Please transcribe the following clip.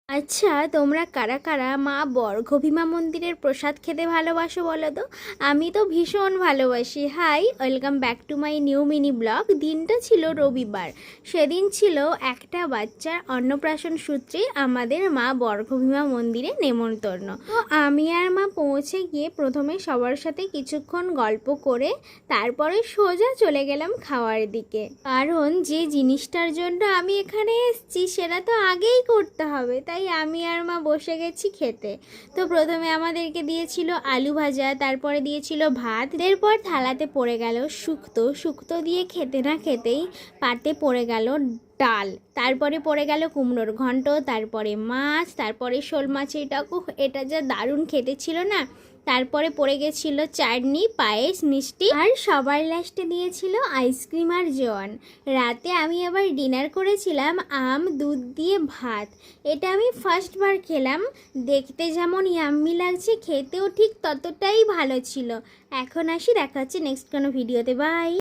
আচ্ছা, তোমরা কারা কারা মা বর্গভীমা মন্দিরের প্রসাদ খেতে ভালোবাসো বলো তো? আমি তো ভীষণ ভালোবাসি। Hi, welcome back to my new mini blog. দিনটা ছিল রবিবার। সেদিন ছিল একটা বাচ্চার অন্নপ্রাশন সূত্রে আমাদের মা বর্গভীমা মন্দিরে নেমন্তন্ন। তো আমি আর মা পৌঁছে গিয়ে প্রথমে সবার সাথে কিছুক্ষণ গল্প করে তারপরে সোজা চলে গেলাম খাওয়ার দিকে। কারণ যে জিনিসটার জন্য আমি এখানে এসেছি সেটা তো আগেই করতে হবে, তাই আমি আর মা বসে গেছি খেতে। তো প্রথমে আমাদেরকে দিয়েছিল আলু ভাজা, তারপরে দিয়েছিল ভাত, এরপর থালাতে পড়ে গেল শুক্তো। শুক্তো দিয়ে খেতে না খেতেই পাতে পড়ে গেল ডাল, তারপরে পড়ে গেল কুমড়োর ঘন্ট, তারপরে মাছ, তারপরে শোল মাছের টক। এটা যা দারুণ খেতে ছিল না। তারপরে পড়ে গেছিল চাটনি, পায়েস, মিষ্টি, আর সবার লাস্টে দিয়েছিল আইসক্রিম আর জোয়ান। রাতে আমি আবার ডিনার করেছিলাম আম দুধ দিয়ে ভাত। এটা আমি ফার্স্টবার খেলাম। দেখতে যেমন ইয়াম্মি লাগছে, খেতেও ঠিক ততটাই ভালো ছিল। এখন আসি, দেখা হচ্ছে নেক্সট কোনো ভিডিওতে। বাই।